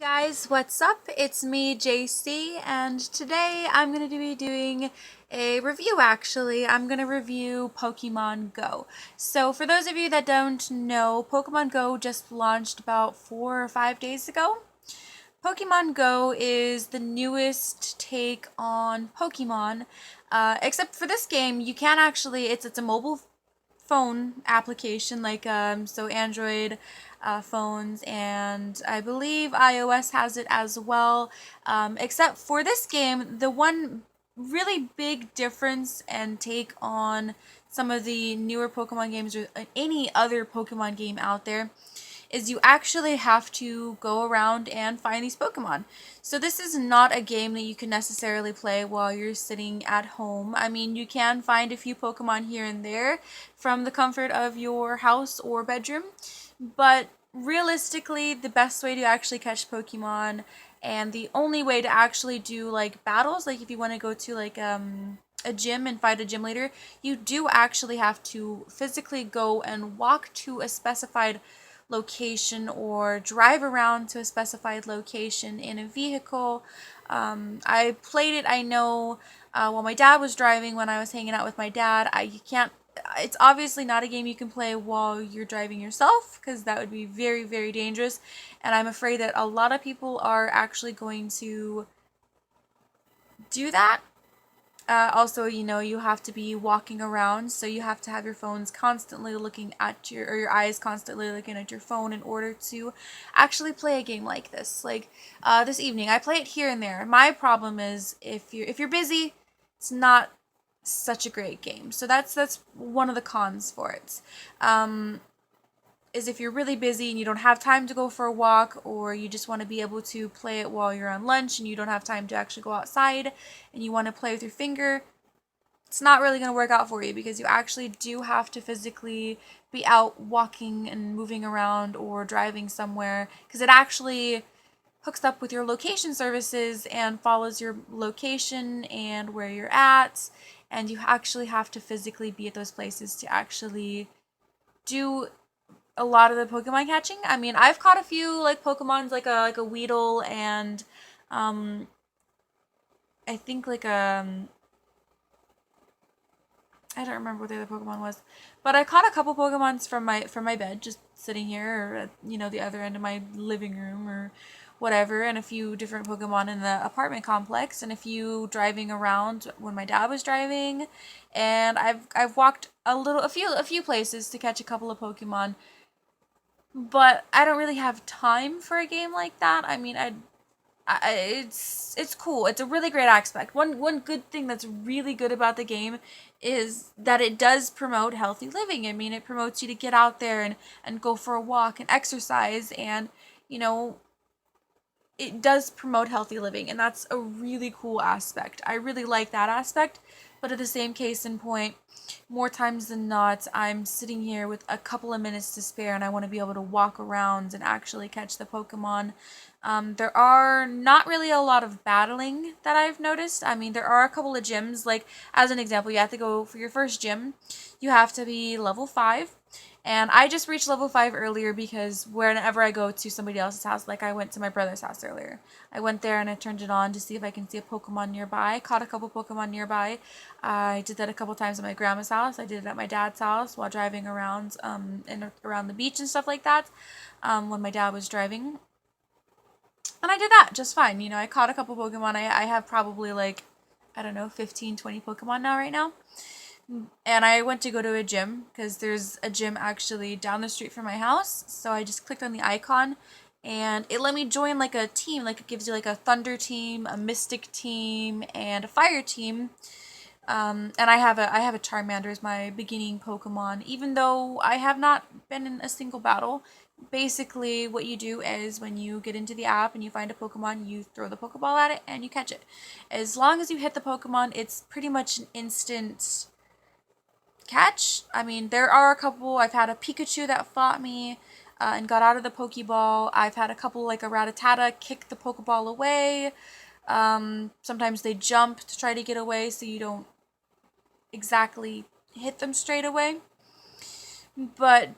Guys, what's up? It's me, JC, and today I'm going to be doing a review actually. I'm going to review Pokemon Go. So, for those of you that don't know, Pokemon Go just launched about 4 or 5 days ago. Pokemon Go is the newest take on Pokemon. Except for this game, you can actually, it's a mobile phone application like so Android phones, and I believe iOS has it as well. Except for this game, the one really big difference and take on some of the newer Pokemon games or any other Pokemon game out there is you actually have to go around and find these Pokemon. So this is not a game that you can necessarily play while you're sitting at home. I mean, you can find a few Pokemon here and there from the comfort of your house or bedroom, but realistically, the best way to actually catch Pokemon and the only way to actually do like battles, like if you want to go to like a gym and fight a gym leader, you do actually have to physically go and walk to a specified location or drive around to a specified location in a vehicle. I played it, I know, while my dad was driving when I was hanging out with my dad. You can't, it's obviously not a game you can play while you're driving yourself because that would be very, very dangerous. And I'm afraid that a lot of people are actually going to do that. Also, you have to be walking around, so you have to have your phones constantly looking at or your eyes constantly looking at your phone in order to actually play a game like this. Like this evening, I play it here and there. My problem is if you're busy, it's not such a great game. So that's one of the cons for it. Um, is if you're really busy and you don't have time to go for a walk, or you just want to be able to play it while you're on lunch and you don't have time to actually go outside and you want to play with your finger, it's not really going to work out for you because you actually do have to physically be out walking and moving around or driving somewhere, because it actually hooks up with your location services and follows your location and where you're at, and you actually have to physically be at those places to actually do a lot of the Pokemon catching. I mean, I've caught a few like Pokemons like a Weedle and um I think like I don't remember what the other Pokemon was, but I caught a couple Pokemons from my bed, just sitting here, or at, the other end of my living room or whatever, and a few different Pokemon in the apartment complex, and a few driving around when my dad was driving, and I've walked a few places to catch a couple of Pokemon, but I don't really have time for a game like that. I mean, it's cool. It's a really great aspect. One good thing that's really good about the game is that it does promote healthy living. I mean, it promotes you to get out there and go for a walk and exercise, and you know it does promote healthy living, and that's a really cool aspect. I really like that aspect, but at the same case in point, more times than not, I'm sitting here with a couple of minutes to spare and I want to be able to walk around and actually catch the Pokemon. There are not really a lot of battling that I've noticed. I mean, there are a couple of gyms, like, as an example, you have to go for your first gym, you have to be level 5. And I just reached level 5 earlier because whenever I go to somebody else's house, like I went to my brother's house earlier, I went there and I turned it on to see if I can see a Pokemon nearby. Caught a couple Pokemon nearby. I did that a couple times at my grandma's house. I did it at my dad's house while driving around and around the beach and stuff like that when my dad was driving. And I did that just fine. I caught a couple Pokemon. I have probably like, I don't know, 15, 20 Pokemon now right now. And I went to go to a gym because there's a gym actually down the street from my house. So I just clicked on the icon and it let me join like a team. Like it gives you like a thunder team, a mystic team, and a fire team. And I have a Charmander as my beginning Pokemon, even though I have not been in a single battle. Basically, what you do is when you get into the app and you find a Pokemon, you throw the Pokeball at it and you catch it. As long as you hit the Pokemon, it's pretty much an instant catch. I mean, there are a couple. I've had a Pikachu that fought me and got out of the Pokeball. I've had a couple like a Rattata kick the Pokeball away. Sometimes they jump to try to get away, so you don't exactly hit them straight away. But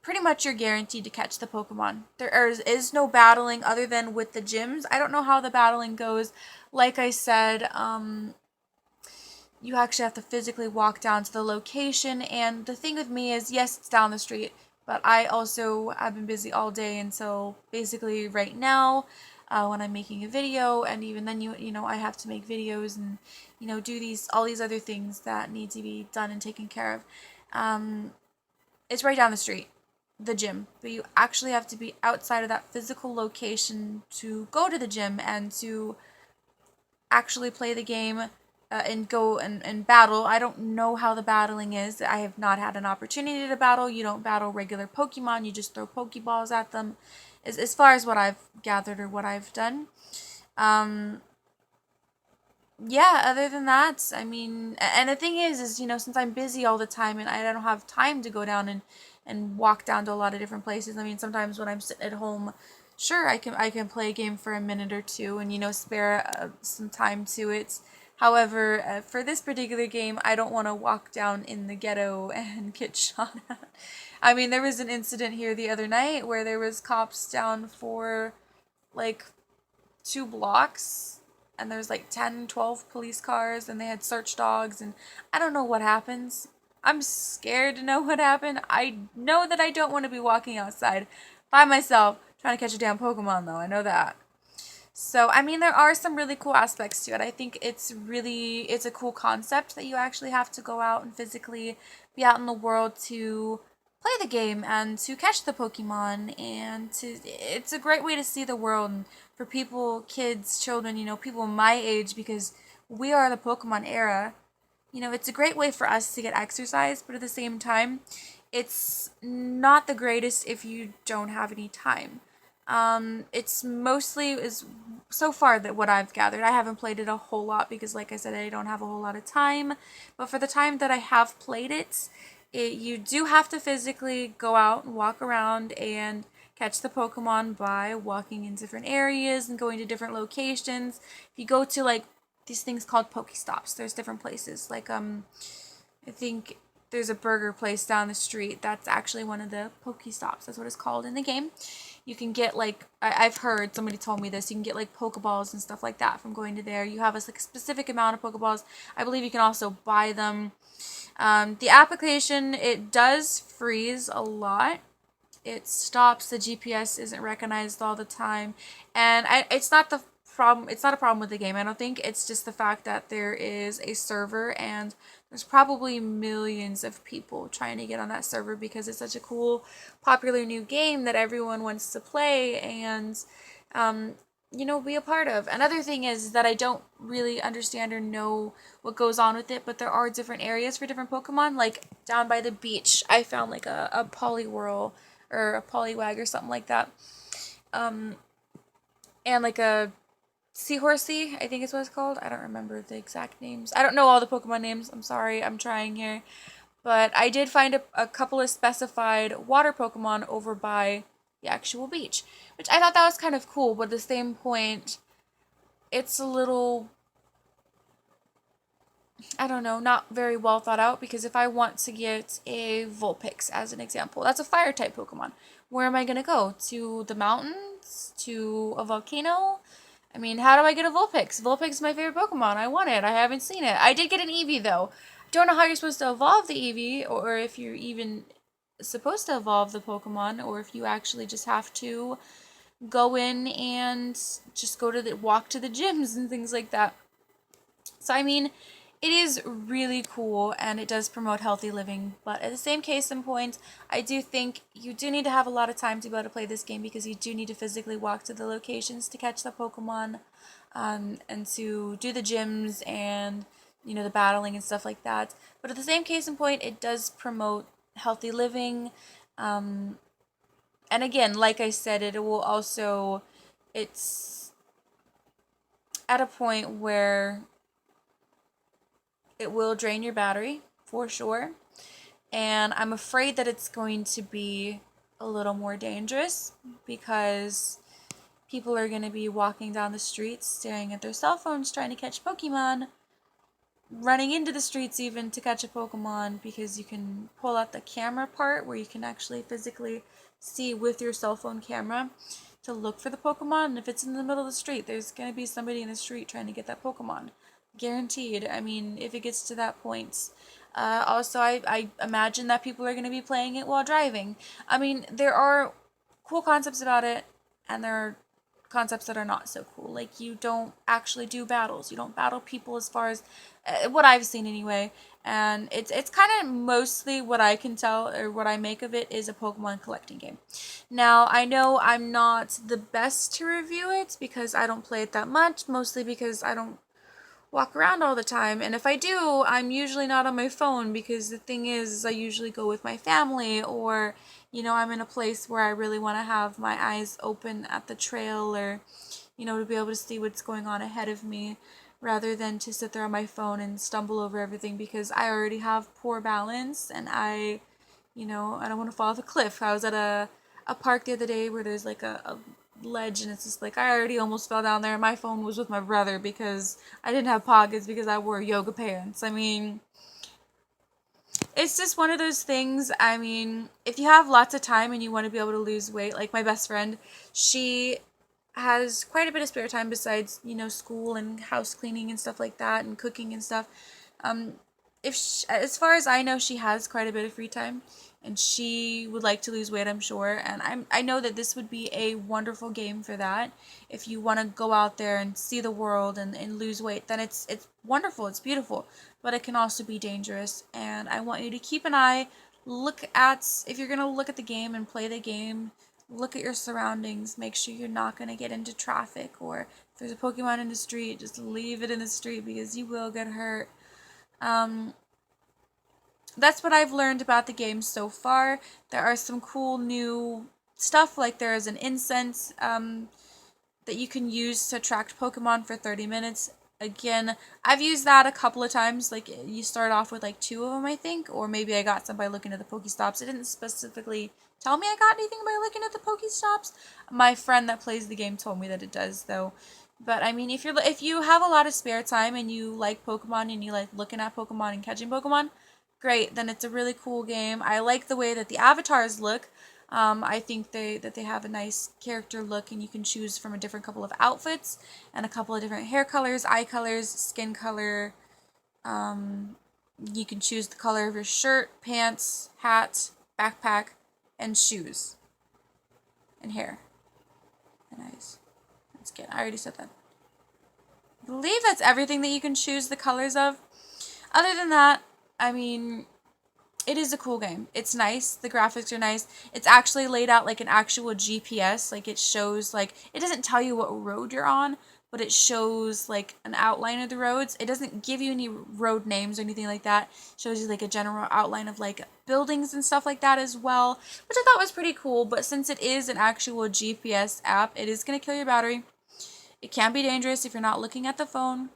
pretty much you're guaranteed to catch the Pokemon. There is no battling other than with the gyms. I don't know how the battling goes. Like I said, you actually have to physically walk down to the location, and the thing with me is, yes, it's down the street, but I've been busy all day until basically right now, when I'm making a video, and even then I have to make videos and do all these other things that need to be done and taken care of. It's right down the street, the gym, but you actually have to be outside of that physical location to go to the gym and to actually play the game, and go and battle. I don't know how the battling is. I have not had an opportunity to battle. You don't battle regular Pokemon, you just throw Pokeballs at them, as far as what I've gathered or what I've done. Yeah, other than that, I mean, and the thing is, since I'm busy all the time and I don't have time to go down and walk down to a lot of different places. I mean, sometimes when I'm sitting at home, sure, I can play a game for a minute or two and spare some time to it. However, for this particular game, I don't want to walk down in the ghetto and get shot at. I mean, there was an incident here the other night where there was cops down for like 2 blocks, and there's like 10, 12 police cars, and they had search dogs, and I don't know what happens. I'm scared to know what happened. I know that I don't want to be walking outside by myself trying to catch a damn Pokemon, though. I know that. So, I mean, there are some really cool aspects to it. I think it's a cool concept that you actually have to go out and physically be out in the world to play the game and to catch the Pokemon, and it's a great way to see the world, and for people, kids, children, people my age, because we are the Pokemon era. It's a great way for us to get exercise, but at the same time, it's not the greatest if you don't have any time. It's mostly is so far that what I've gathered. I haven't played it a whole lot because, like I said, I don't have a whole lot of time. But for the time that I have played it, you do have to physically go out and walk around and catch the Pokemon by walking in different areas and going to different locations. If you go to like these things called Pokestops, there's different places. Like I think there's a burger place down the street that's actually one of the Pokestops. That's what it's called in the game. You can get like I've heard somebody told me this. You can get like Pokeballs and stuff like that from going to there. You have a specific amount of Pokeballs. I believe you can also buy them. The application, it does freeze a lot. It stops. The GPS isn't recognized all the time, and it's not the problem. It's not a problem with the game. I don't think it's just the fact that there is a server and there's probably millions of people trying to get on that server because it's such a cool, popular new game that everyone wants to play and, be a part of. Another thing is that I don't really understand or know what goes on with it, but there are different areas for different Pokemon. Like down by the beach, I found like a Poliwhirl or a Poliwag or something like that. And like a Seahorsey, I think is what it's called. I don't remember the exact names. I don't know all the Pokemon names. I'm sorry, I'm trying here. But I did find a couple of specified water Pokemon over by the actual beach, which I thought that was kind of cool, but at the same point, it's a little, I don't know, not very well thought out, because if I want to get a Vulpix as an example, that's a fire type Pokemon. Where am I going to go? To the mountains? To a volcano? I mean, how do I get a Vulpix? Vulpix is my favorite Pokemon. I want it. I haven't seen it. I did get an Eevee, though. Don't know how you're supposed to evolve the Eevee, or if you're even supposed to evolve the Pokemon, or if you actually just have to go in and just walk to the gyms and things like that. So, I mean, it is really cool, and it does promote healthy living, but at the same case in point, I do think you do need to have a lot of time to be able to play this game, because you do need to physically walk to the locations to catch the Pokemon, and to do the gyms and, the battling and stuff like that. But at the same case in point, it does promote healthy living, and again, like I said, it's at a point where it will drain your battery, for sure. And I'm afraid that it's going to be a little more dangerous, because people are going to be walking down the streets staring at their cell phones trying to catch Pokemon running into the streets even to catch a Pokemon, because you can pull out the camera part where you can actually physically see with your cell phone camera to look for the Pokemon. And if it's in the middle of the street, there's going to be somebody in the street trying to get that Pokemon. Guaranteed. I mean, if it gets to that point. Also, I imagine that people are going to be playing it while driving. I mean, there are cool concepts about it, and there are concepts that are not so cool. Like, you don't actually do battles. You don't battle people, as far as what I've seen anyway. And it's kind of mostly, what I can tell or what I make of it, is a Pokemon collecting game. Now, I know I'm not the best to review it because I don't play it that much, mostly because I don't walk around all the time. And if I do, I'm usually not on my phone, because the thing is I usually go with my family, or, I'm in a place where I really want to have my eyes open at the trail, or, to be able to see what's going on ahead of me, rather than to sit there on my phone and stumble over everything, because I already have poor balance, and I don't want to fall off a cliff. I was at a park the other day where there's like a ledge, and it's just like I already almost fell down there, and my phone was with my brother because I didn't have pockets because I wore yoga pants. I mean, it's just one of those things. I mean, if you have lots of time and you want to be able to lose weight, like my best friend, she has quite a bit of spare time besides, school and house cleaning and stuff like that, and cooking and stuff. Um, if she, as far as I know, she has quite a bit of free time, and she would like to lose weight, I'm sure. And I know that this would be a wonderful game for that. If you want to go out there and see the world and lose weight, then it's wonderful, it's beautiful, but it can also be dangerous. And I want you to keep an eye, if you're going to look at the game and play the game, look at your surroundings, make sure you're not going to get into traffic, or if there's a Pokemon in the street, just leave it in the street, because you will get hurt. Um, that's what I've learned about the game so far. There are some cool new stuff, like there is an incense that you can use to attract Pokemon for 30 minutes. Again, I've used that a couple of times. Like, you start off with like 2 of them, I think, or maybe I got some by looking at the Pokestops. It didn't specifically tell me I got anything by looking at the Pokestops. My friend that plays the game told me that it does, though. But I mean, if you have a lot of spare time and you like Pokemon and you like looking at Pokemon and catching Pokemon, great. Then it's a really cool game. I like the way that the avatars look. I think they have a nice character look, and you can choose from a different couple of outfits and a couple of different hair colors, eye colors, skin color. You can choose the color of your shirt, pants, hat, backpack, and shoes, and hair, and eyes, and skin. I already said that. I believe that's everything that you can choose the colors of. Other than that, I mean, it is a cool game. It's nice. The graphics are nice. It's actually laid out like an actual GPS. Like, it shows, like, it doesn't tell you what road you're on, but it shows like an outline of the roads. It doesn't give you any road names or anything like that. It shows you like a general outline of like buildings and stuff like that as well, which I thought was pretty cool. But since it is an actual GPS app, it is going to kill your battery. It can be dangerous if you're not looking at the phone,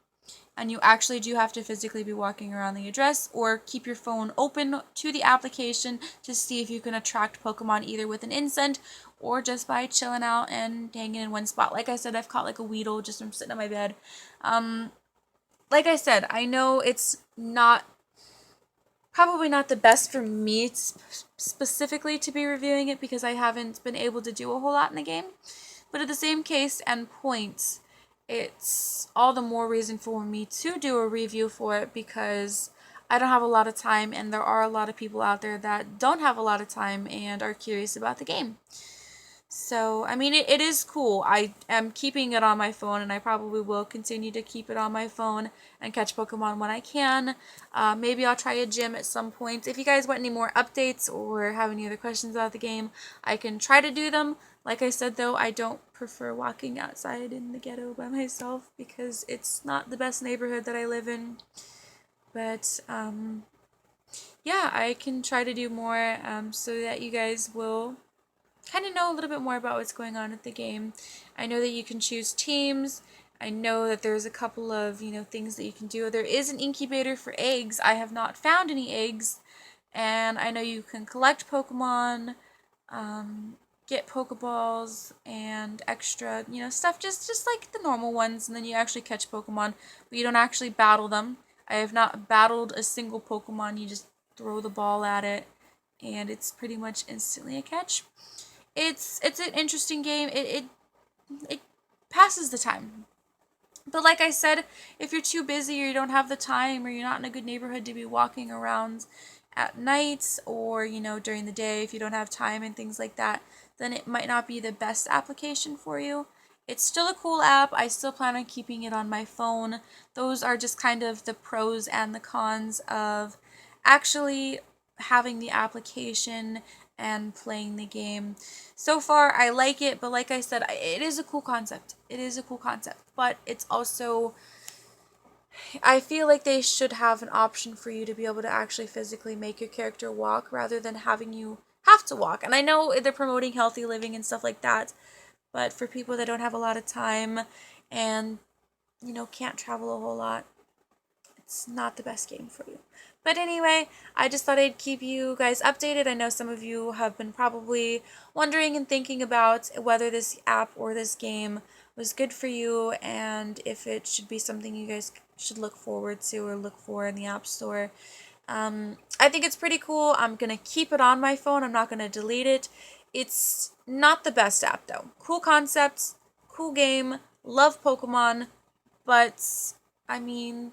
and you actually do have to physically be walking around the address, or keep your phone open to the application to see if you can attract Pokemon either with an incense or just by chilling out and hanging in one spot. Like I said, I've caught like a Weedle just from sitting on my bed. Like I said, I know it's probably not the best for me specifically to be reviewing it, because I haven't been able to do a whole lot in the game. But at the same case and point, it's all the more reason for me to do a review for it, because I don't have a lot of time, and there are a lot of people out there that don't have a lot of time and are curious about the game. So, I mean, it is cool. I am keeping it on my phone, and I probably will continue to keep it on my phone and catch Pokemon when I can. Maybe I'll try a gym at some point. If you guys want any more updates or have any other questions about the game, I can try to do them. Like I said, though, I don't prefer walking outside in the ghetto by myself, because it's not the best neighborhood that I live in. But, yeah, I can try to do more so that you guys will kind of know a little bit more about what's going on at the game. I know that you can choose teams. I know that there's a couple of, things that you can do. There is an incubator for eggs. I have not found any eggs. And I know you can collect Pokemon, get Pokeballs, and extra, stuff, just like the normal ones. And then you actually catch Pokemon, but you don't actually battle them. I have not battled a single Pokemon. You just throw the ball at it and it's pretty much instantly a catch. It's an interesting game. It passes the time. But like I said, if you're too busy or you don't have the time or you're not in a good neighborhood to be walking around at night or, during the day, if you don't have time and things like that, then it might not be the best application for you. It's still a cool app. I still plan on keeping it on my phone. Those are just kind of the pros and the cons of actually having the application and playing the game. So far, I like it, but like I said, it is a cool concept. It is a cool concept, but it's also, I feel like they should have an option for you to be able to actually physically make your character walk rather than having you have to walk. And I know they're promoting healthy living and stuff like that, but for people that don't have a lot of time and, can't travel a whole lot, it's not the best game for you. But anyway, I just thought I'd keep you guys updated. I know some of you have been probably wondering and thinking about whether this app or this game was good for you and if it should be something you guys should look forward to or look for in the App Store. I think it's pretty cool. I'm going to keep it on my phone. I'm not going to delete it. It's not the best app though. Cool concepts, cool game, love Pokemon, but I mean,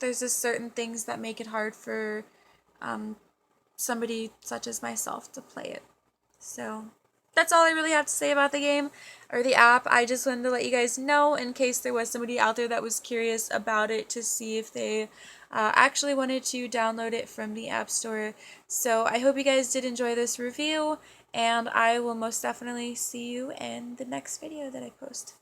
there's just certain things that make it hard for somebody such as myself to play it. So that's all I really have to say about the game or the app. I just wanted to let you guys know in case there was somebody out there that was curious about it to see if they actually wanted to download it from the App Store. So I hope you guys did enjoy this review, and I will most definitely see you in the next video that I post.